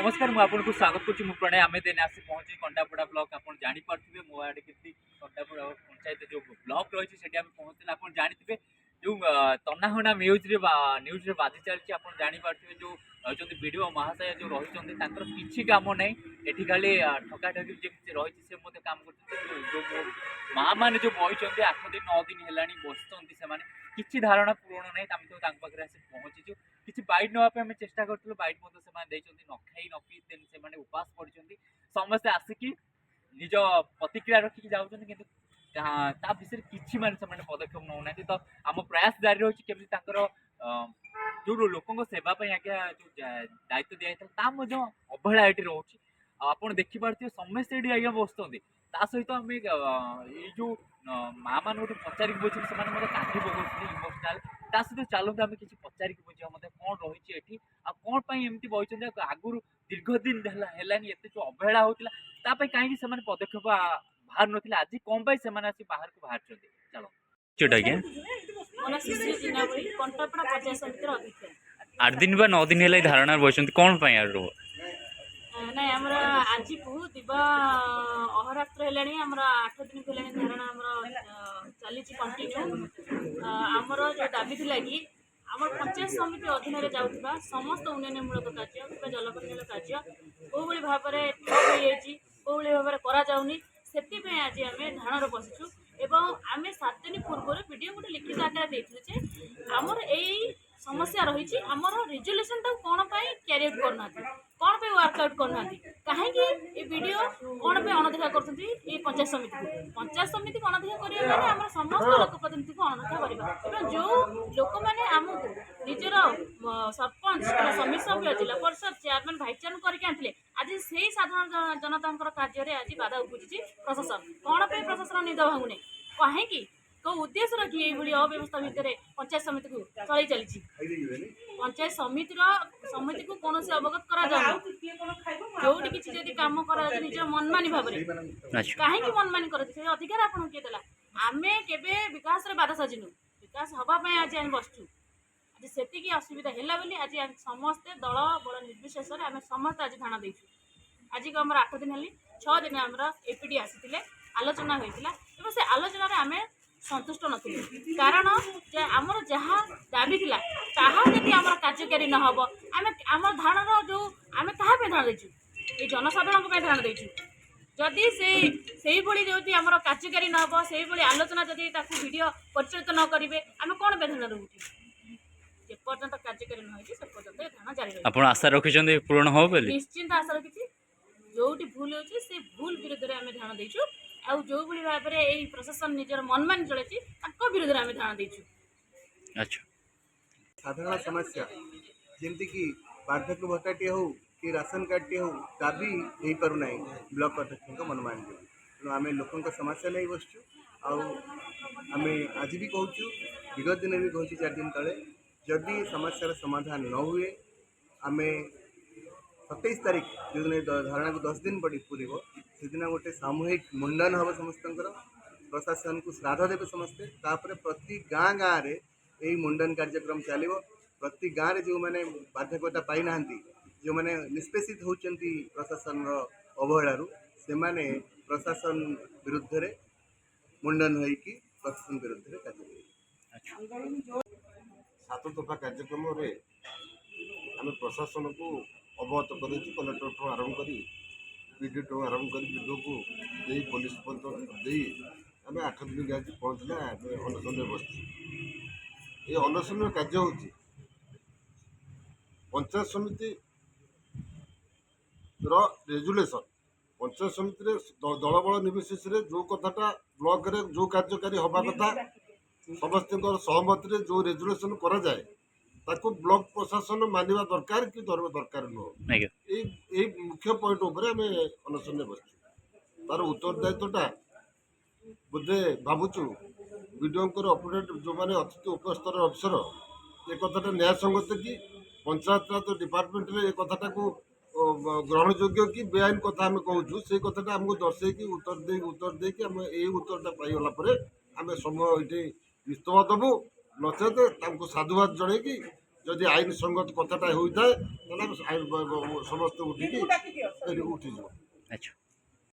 नमस्कार मुझे स्वागत करुँच मु प्रणय आम दिन आसी पहुँची कंटापड़ा ब्लॉक आप जापे मो आड़े केमती कंटापड़ा पंचायत जो ब्लॉक रही है पहुँचते आप जानते जो तनाहना न्यूज बाजी चलती आप जापे जो रही वीडियो महाशय जो रही किसी कम ना ये खाली ठकाठकी जमी रही से मत कम कर माँ मैंने जो बही 8 दिन 9 दिन है बस किसी धारणा पूरण ना पाखे आसी पहुँचीचु किसी बैट नापे आम चेष्टा करूँ बैट न खाई न पी देन से उपास पड़ते समस्ते आसिकी निज प्रतिक्रिया रखिक जाऊँच कि विषय किसी पदक्षेप नौना तो आम प्रयास जारी रही केमी जो लोकों सेवाई आज्ञा जो दायित्व दिखाई अवहेला ये रोचे आप देखिपे समस्ते ये आज्ञा बसुँच सहित आम ये जो माँ मान गोटे पचारिक बुझे से कांदी पकाउते इमोशनाल सहित चलते आम किसी पचारिक बुझा मतलब कौन रही है कौन एमती बही आगुरी दीर्घ दिन है जो अवहेला होता कहीं पदक्षेप बाहर ना आज कौन से बाहर को बाहर चलो आठ दिन बा 9 दिन है धारणा बस कौन ना आमर आज बहुत दिवा अहरात्र है आमर 8 दिन है धारणा आमर चली कंटिन्यू आमर जो दाबी थी कि आम पंचायत समिति अधीन जाऊा समस्त उन्नयनमूलक कार्य जलकल्याण कार्य कौ भाव में ठप हो कौ भाव में से आज आम धारण बसचु एवं आम 7 दिन पूर्व वीडियो गोटे लिखित आकार देते आमर यही समस्या रही आमर रिजोल्यूशन कौन क्यारी आउट करना कौन पे वर्कआउट करना कहीं वीडियो कौन पे अणदेखा कर पंचायत समिति को अणदेखा करने आम समस्त लोकप्रतिनिधि को अणदेखा करवा जो लोक मैंने आमको निजर सरपंच समिति सभ्य जिला परिषद चेयरमैन भाइस चेयरमैन करके आज से साधारण जनता कार्य आज बाधा उपजी प्रशासन कौन पे प्रशासन निद भांगुने कहीं कौ उद्देश्य रखी ये अव्यवस्था भितर पंचायत समिति को चल चली पंचायत समिति को कौन से अवगत करा जो किसी कम कर निज मनमानी भाव में कहीं मनमानी कर अधिकार आपको किए देला आम के विकास बाधा साजिनु विकास हाँपाई आज आम बसचु आज से असुविधा है आज समस्ते दल बड़ निर्विशेष आम समस्त आज धारणा देचु आज को आम 8 दिन है 6 दिन आम एपीडी आसी आलोचना होता से आलोचन आम संतुष्ट नी कारण आमर जहाँ दाबी थी जदि आम कार्यकारी नहब आम आम धारणा जो आम क्या धारणा देचु ये जनसाधारण धारणा देचु जदि से जो आम कार्यकारी नहब से आलोचना जदि वीडियो परिचालित न करेंगे आम कौन धारणा रोचे जेपर्यंत कार्यकारी न हो से पर्यटन धारणा जारी रही आशा रखी पूर्ण हो निश्चिंत आशा रखी जो भूल होती से भूल विरोध में आम धारणा देचु आ जो भाव में प्रशासन निजर मनमानी चलती विरोध में आम धारणा देचु अच्छा साधारण समस्या जमती कि वार्धक्य भत्ताटे हो कि राशन कार्डटे हो दाबी हो पारना ब्लॉक अध्यक्ष मनमानी जो तेणु आम लोकों समस्या नहीं बसचु आम आज भी कहूँ विगत दिन भी कहूँ 4 दिन तले जदि समस्यार समाधान न हुए आम 27 तारीख जो दिन धारणा को 10 दिन पड़ी पूरब से दिन गोटे सामूहिक मुंडन हम समस्त प्रशासन को श्राद्ध देवे समस्ते तापर प्रति गाँ गाँव में यही मुंडन कार्यक्रम चलो प्रति गाँव में जो मैंने बाध्यकता पाई ना जो मैंने निष्पेषित होती प्रशासन अवहेलू से माने प्रशासन विरुद्ध रे मुंडन होइकी प्रशासन विरुद्ध रे कार्य 7 दफा कार्यक्रम आम प्रशासन को अवगत कर कलेक्टर आरंभ कर पीडी आरंभ कर विडो को दे पुलिस दे आम 8 दिन आज पहुँचला अनशन बस ये अनशन कार्य हो पंचायत समिति रेजुलेसन पंचायत समिति दल बल निर्विशेष जो कथाटा ब्लॉक रे जो कार्यकारी हवा कथा समस्त सहमति जो रेजुलेसन करा जाए ताको ब्लॉक प्रशासन मानिबा दरकार कि दरकार नुह ये मुख्य पॉइंट उपर आम अनशन बस तार उत्तरदायित्वटा बोधे भावुचु वीडियो अपडेट जो मैंने अच्छे उपस्तर अफसर ये कथाटा न्याय संगत कि पंचायत राज डिपार्टमेंट रे ये कथाटा को ग्रहण योग्य कि बेआईन कथा आम कहूँ से कथाटा आमको दर्शे उत्तर दे कि आम यही उत्तरटा पाईगला आम समय ये इस्तफा देवु नचेत साधुवाद जन कि ଯଦି ଆଇନ ସଙ୍ଗତ କଥାଟା ହୋଇଥାଏ ତାହେଲେ ଆମେ ସମସ୍ତେ ଉଠିକି ଉଠିଯିବ। ଆଚ୍ଛା